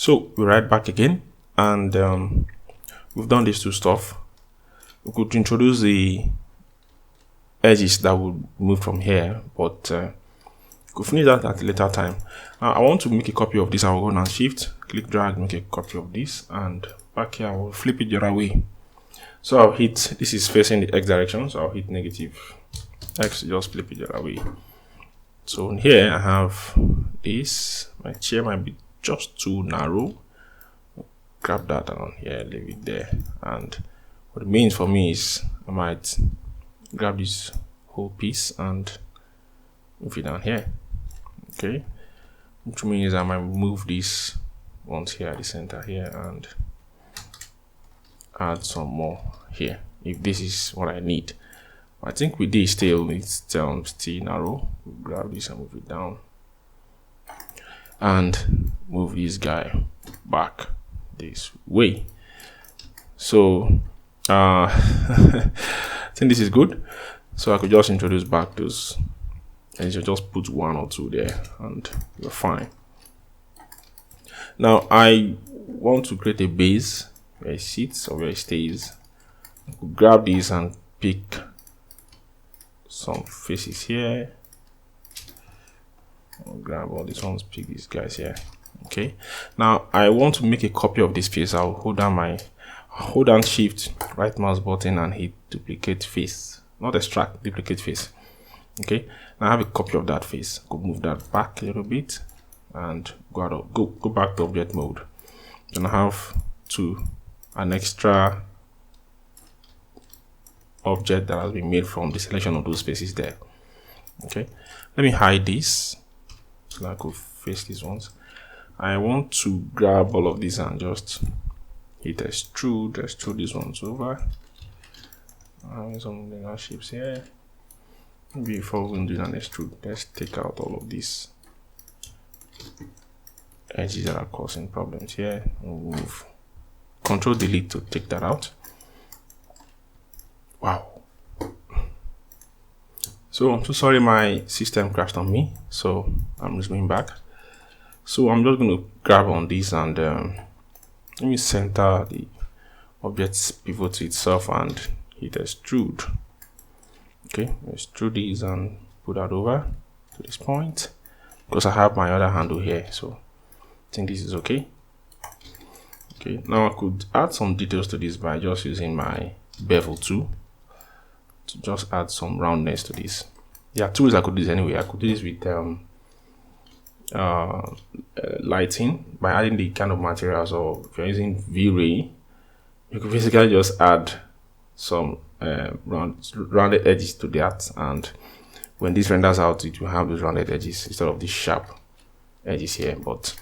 So we're right back again, and we've done these two stuff. We could introduce the edges that would move from here, but we'll finish that at a later time. I want to make a copy of this. I will go on shift, click, drag, make a copy of this, and back here I will flip it the other way. So I'll hit, this is facing the X direction, so I'll hit negative X, just flip it the other way. So here I have this. My chair might be just too narrow. Grab that on here, leave it there. And what it means for me is I might grab this whole piece and move it down here. Okay, which means I might move this once here at the center here and add some more here if this is what I need. I think with this still it's still narrow. We'll grab this and move it down and move this guy back this way. So I think this is good. So I could just introduce back those, and you just put one or two there and you're fine. Now I want to create a base where it sits or where it stays. I could grab this and pick some faces here. I'll grab all these ones, pick these guys here. Okay, now I want to make a copy of this face. I'll hold down shift, right mouse button, and hit duplicate face, not extract, duplicate face. Okay, now I have a copy of that face. Go move that back a little bit and go back to object mode. Then I have an extra object that has been made from the selection of those spaces there. Okay, let me hide this so I could face these ones. I want to grab all of these and just hit extrude these ones over. Having some linear shapes here. Before we do an extrude, let's take out all of these edges that are causing problems here. We'll move Control Delete to take that out. Wow. So I'm so sorry, my system crashed on me, so I'm resuming back. So I'm just going to grab on this and let me center the object's pivot to itself and hit extrude. Okay, extrude these and put that over to this point because I have my other handle here, so I think this is okay. Okay, now I could add some details to this by just using my bevel tool to just add some roundness to this. There are two ways I could do this anyway. I could do this with lighting by adding the kind of materials, or if you're using V-Ray, you could basically just add some rounded edges to that, and when this renders out, it will have those rounded edges instead of these sharp edges here. But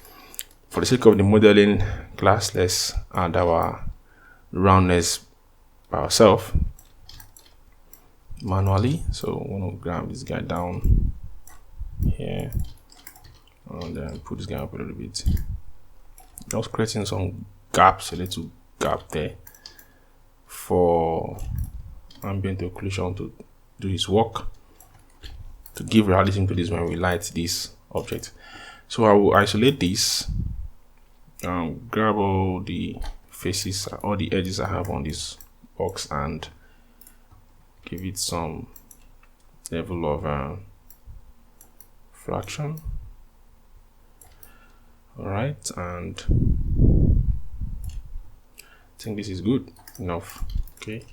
for the sake of the modeling class, let's add our roundness by ourselves manually. So I'm going to grab this guy down here and then put this guy up a little bit, just creating some gaps, a little gap there for ambient occlusion to do his work, to give realism to this when we light this object. So I will isolate this, grab all the faces, all the edges I have on this box, and give it some level of fraction. All right, and I think this is good enough. Okay,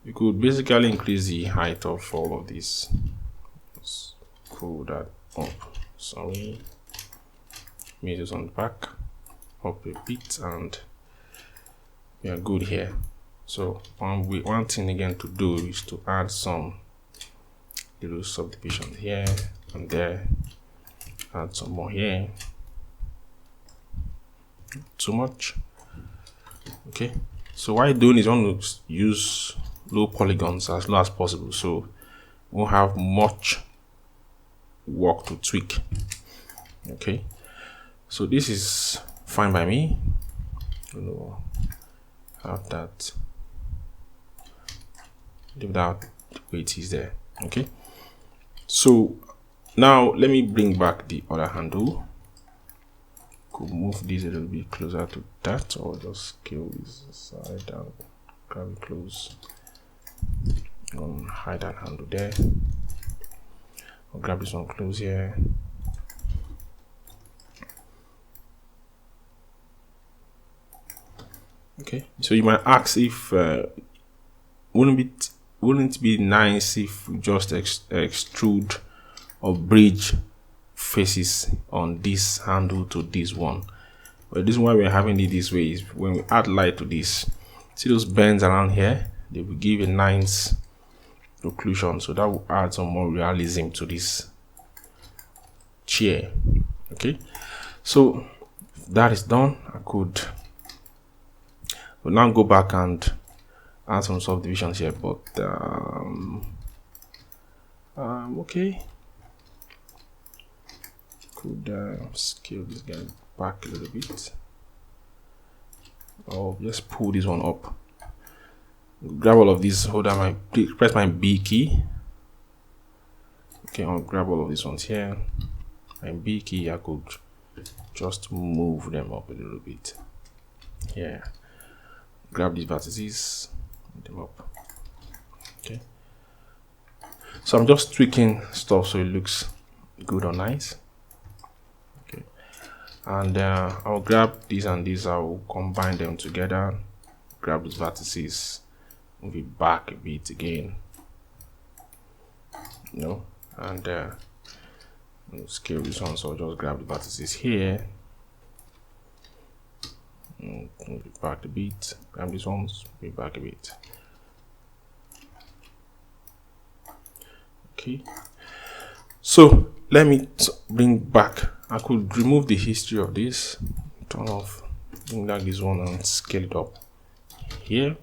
we could basically increase the height of all of this. Let's pull that up. Sorry, made this on the back up a bit, and we are good here. So one thing again to do is to add some little subdivision here and there. Add some more here. Too much. Okay, so what I'm doing is I want to use low polygons as low as possible, so we won't have much work to tweak. Okay, so this is fine by me. We'll have that, leave that the way it is there. Okay, so now let me bring back the other handle. could move this a little bit closer to that, or just scale this side down, grab it close, hide that handle there. I'll grab this one close here. Okay, so you might ask if wouldn't it be nice if we just extrude or bridge faces on this handle to this one? But this is why we're having it this way. Is when we add light to this, see those bends around here, they will give a nice occlusion, so that will add some more realism to this chair. Okay, so if that is done, I could now go back and add some subdivisions here, but okay, could scale this guy back a little bit, or just pull this one up. Grab all of these, hold down press my B key. Okay, I'll grab all of these ones here. My B key, I could just move them up a little bit. Yeah, grab these vertices, move them up. Okay, so I'm just tweaking stuff so it looks good or nice. Okay, and I'll grab these and these, I'll combine them together, grab these vertices, move it back a bit again, and scale this one, so I'll just grab the vertices here, move it back a bit, grab these ones, move it back a bit. Okay, so let me bring back, I could remove the history of this, turn off, bring back this one and scale it up here.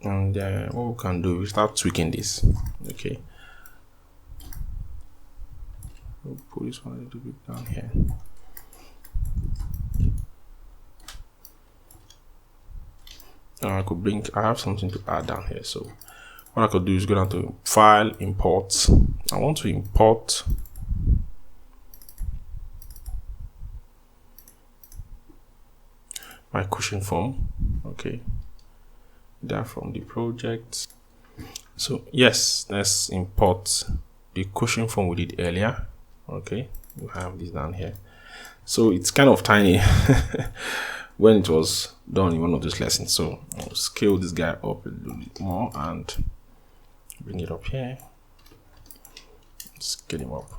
And what we can do, we start tweaking this. Okay, we'll put this one a little bit down here. I have something to add down here, so what I could do is go down to File, Import. I want to import my cushion form. Okay, that from the project. So yes, let's import the cushion form we did earlier. Okay, we have this down here, so it's kind of tiny when it was done in one of those lessons. So I'll scale this guy up a little bit more and bring it up here, scale him up.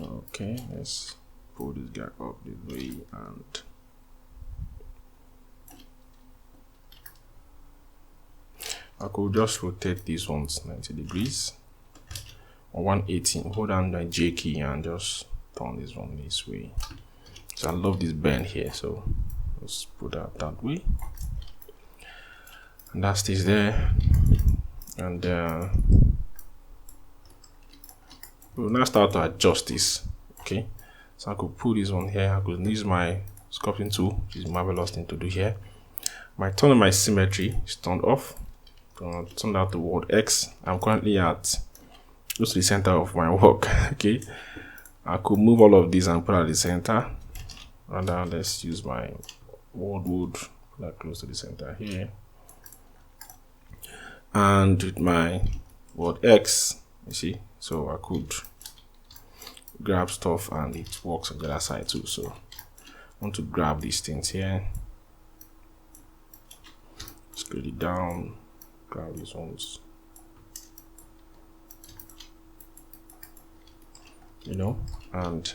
Okay, let's pull this guy up this way, and I could just rotate these ones 90 degrees or 180. Hold down the J key and just turn this one this way. So I love this bend here, so let's put that way, and that stays there. And we'll now start to adjust this. Okay, so I could put this one here. I could use my sculpting tool, which is a marvelous thing to do here. My turn on my symmetry is turned off. Turn out the word X. I'm currently at close to the center of my work. Okay, I could move all of these and put at the center. Rather, let's use my wood, put that close to the center here. And with my word X, you see, so I could grab stuff and it works on the other side too. So I want to grab these things here, scale it down, grab these ones, and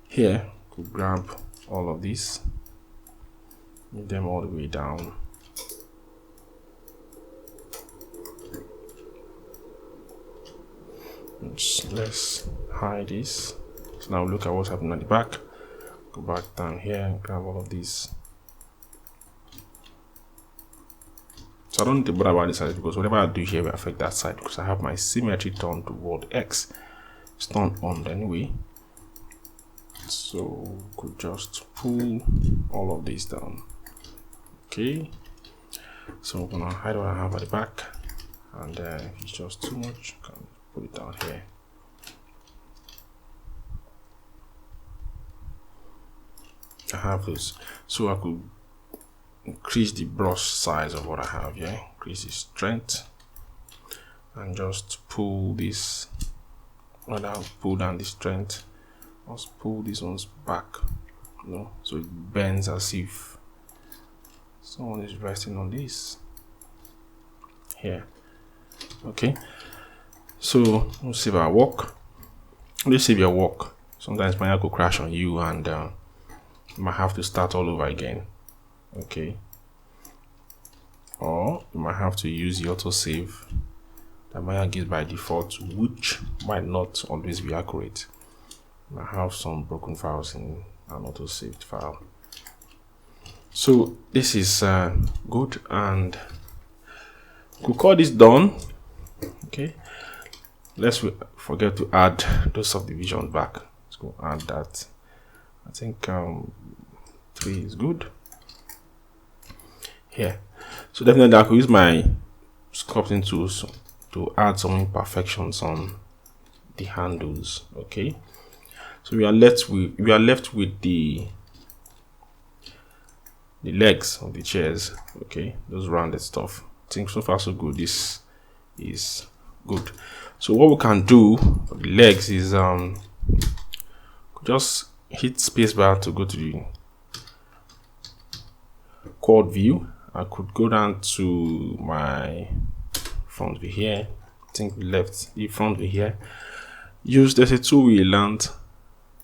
here could grab all of these, move them all the way down. Let's hide this. So now look at what's happening at the back. Go back down here and grab all of these. So I don't need to bother about this side, because whatever I do here will affect that side, because I have my symmetry turned toward X. It's turned on anyway. So could just pull all of this down. Okay, so I'm gonna hide what I have at the back, and if it's just too much, I can put it down here. I have this, so I could increase the brush size of what I have here, increase the strength, and just pull this, rather pull down the strength, just pull these ones back, so it bends as if someone is resting on this here. Okay, so let's save our work. Let's save your work. Sometimes Maya could crash on you and you might have to start all over again. Okay, or you might have to use the autosave that Maya gives by default, which might not always be accurate. You might have some broken files in an autosaved file. So this is good, and we'll call this done. Okay, let's forget to add those subdivisions back. Let's go add that. I think 3 is good here. So definitely I could use my sculpting tools to add some imperfections on the handles. Okay, so we are left with the legs of the chairs. Okay, those rounded stuff. I think so far so good. This is good. So what we can do for the legs is just hit spacebar to go to the quad view. I could go down to my front view here. I think we left the front view here. There's a tool we learned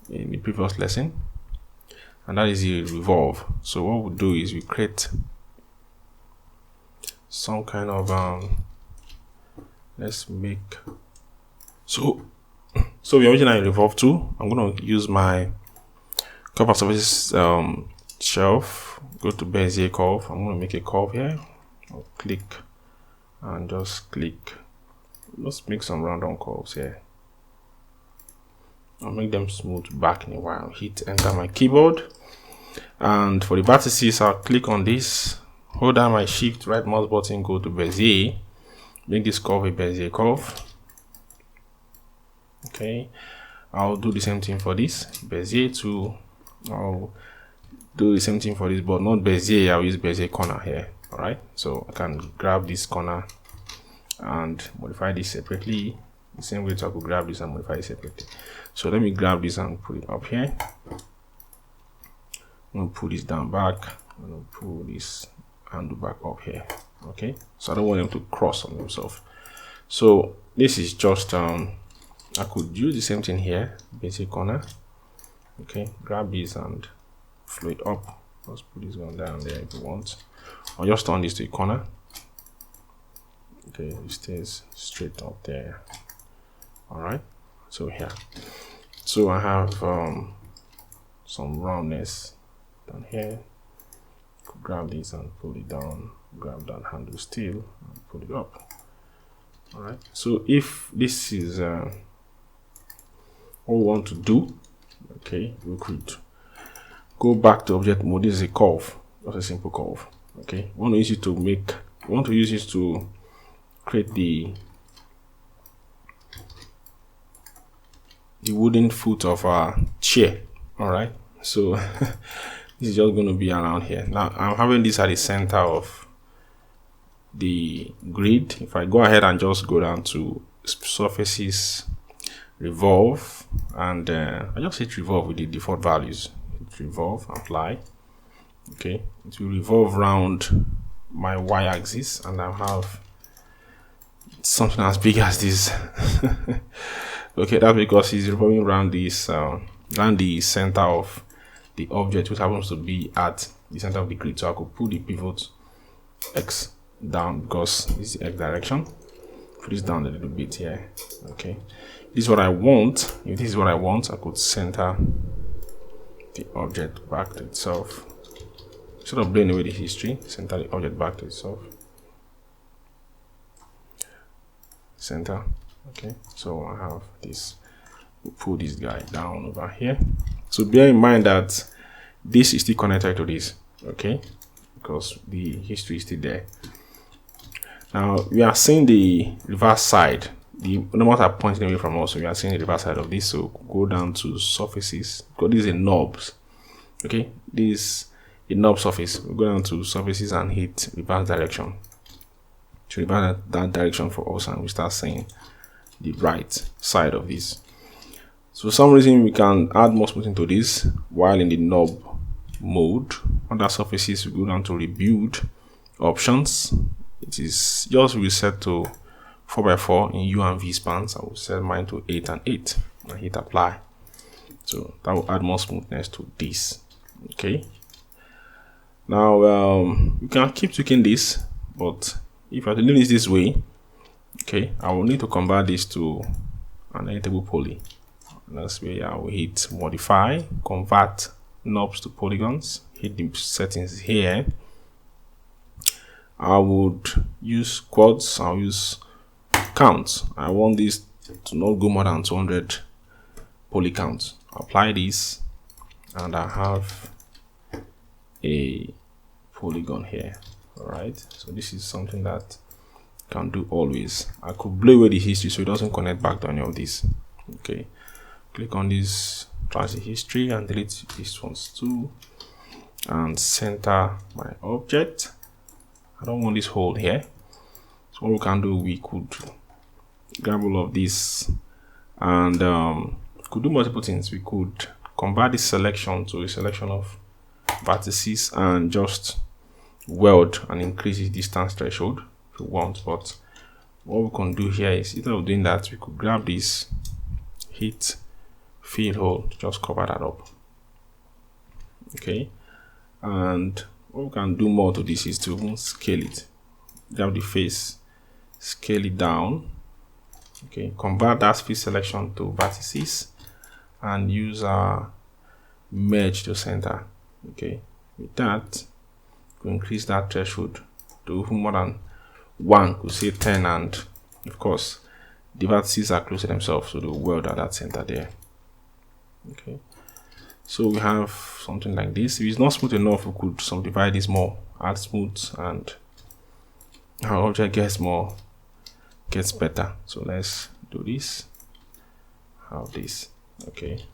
in the previous lesson, and that is the revolve. So what we'll do is we create some kind of let's make so we're using a revolve tool. I'm going to use my cover surfaces shelf, go to Bezier curve. I'm going to make a curve here. I'll click and just click. Let's make some random curves here. I'll make them smooth back in a while. Hit enter my keyboard, and for the vertices I'll click on this, hold down my shift right mouse button, go to Bezier, make this curve a Bezier curve. Okay, I'll do the same thing for this Bezier tool. I'll do the same thing for this, but not Bezier. I'll use Bezier corner here. All right, so I can grab this corner and modify this separately, the same way I could grab this and modify it separately. So let me grab this and put it up here. I'm going to pull this down back. I'm going to pull this handle back up here. Okay, so I don't want them to cross on themselves. So this is just I could use the same thing here, basic corner. Okay, grab this and flow it up. Let's put this one down there if you want, or just turn this to a corner. Okay, it stays straight up there. All right, so here, so I have some roundness down here. Could grab this and pull it down, grab that handle still and pull it up. All right, so if this is what we want to do, okay, we could go back to object mode. This is a curve, just a simple curve. Okay, we want to use it to make, we want to use it to create the wooden foot of our chair. All right, so this is just going to be around here. Now I'm having this at the center of the grid. If I go ahead and just go down to surfaces, revolve, and I just hit revolve with the default values. Hit revolve, apply. Okay, it will revolve around my y-axis, and I'll have something as big as this. Okay, that's because it's revolving around this around the center of the object, which happens to be at the center of the grid. So I could put the pivot x down because this is the x direction. Put this down a little bit here. Okay, this is what I want. If this is what I want, I could center the object back to itself. Instead of blowing away the history, center the object back to itself. Center. Okay, so I have this. We'll pull this guy down over here. So bear in mind that this is still connected to this, okay, because the history is still there. Now we are seeing the reverse side. The numbers are pointing away from us, so we are seeing the reverse side of this. So go down to surfaces, because this is a knobs, okay, this is a knob surface. We go down to surfaces and hit reverse direction to reverse that direction for us, and we start seeing the right side of this. So for some reason we can add more smoothing to this while in the knob mode. Under surfaces, we go down to rebuild options. It is just reset to 4x4 in U and V spans. I will set mine to 8 and 8 and hit apply. So that will add more smoothness to this. Okay. Now you can keep tweaking this, but if I leave this way, okay, I will need to convert this to an editable poly. That's where I will hit modify, convert knobs to polygons, hit the settings here. I would use quads, I'll use counts. I want this to not go more than 200 poly counts. Apply this, and I have a polygon here. All right, so this is something that I can do always. I could blow away the history so it doesn't connect back to any of this. Okay, click on this transit history and delete these ones too, and center my object. I don't want this hole here, so what we can do, we could grab all of this and could do multiple things. We could convert this selection to a selection of vertices and just weld and increase the distance threshold if you want. But what we can do here is, instead of doing that, we could grab this, hit fill hole to just cover that up. Okay, and what we can do more to this is to scale it. Grab the face, scale it down. Okay, convert that face selection to vertices and use our merge to center. Okay, with that, we increase that threshold to more than 1, could say 10, and of course the vertices are close to themselves, so they'll weld at that center there. Okay, so we have something like this. If it's not smooth enough, we could subdivide this more, add smooth, and our object gets better. So let's do this, have this. Okay,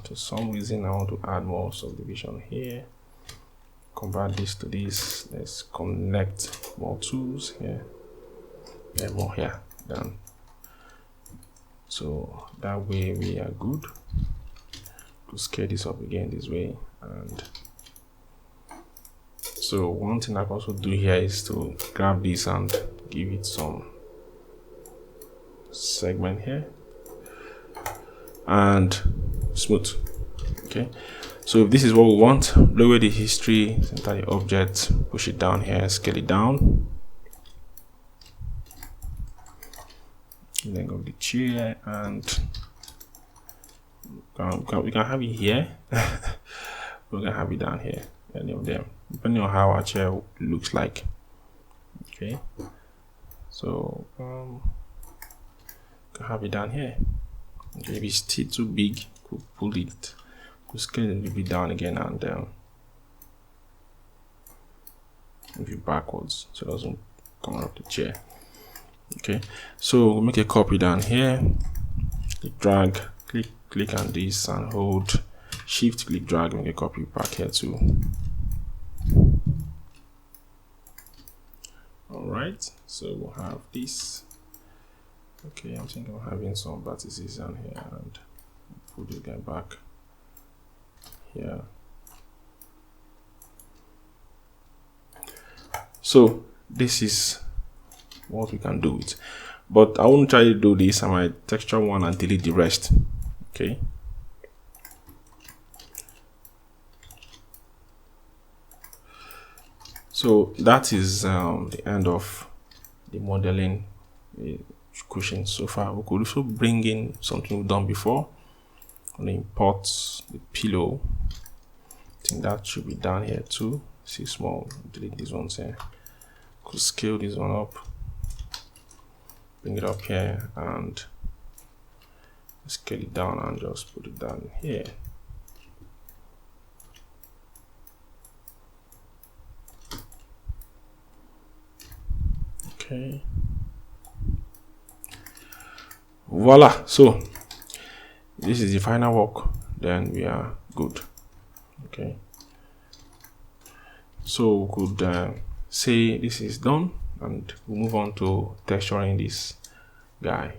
to some reason I want to add more subdivision here, convert this to this. Let's connect more tools here and more here, done. So that way we are good to scale this up again this way. And so one thing I can also do here is to grab this and give it some segment here and smooth. Okay, so if this is what we want, lower the history, center the object, push it down here, scale it down, and then go to the chair, and we can have it here. We can have it down here, any of them, depending on how our chair looks like. Okay, so can have it down here. Okay, if it's still too big, could pull it, could scale it a little bit down again, and move it backwards so it doesn't come out of the chair. Okay, so we'll make a copy down here, click drag, click on this and hold shift, click drag, make a copy back here too. All right, so we'll have this. Okay, I'm thinking of having some vertices down here and put this guy back here. So this is what we can do it, but I won't try to do this. I might texture one and delete the rest. Okay, so that is the end of the modeling cushion so far. We could also bring in something we've done before. I'm gonna import the pillow. I think that should be down here too. See, small, delete these ones here. Could scale this one up, bring it up here, and scale it down and just put it down here. Okay. Voila. So this is the final work. Then we are good. Okay. So we could say this is done, and we'll move on to texturing this guy.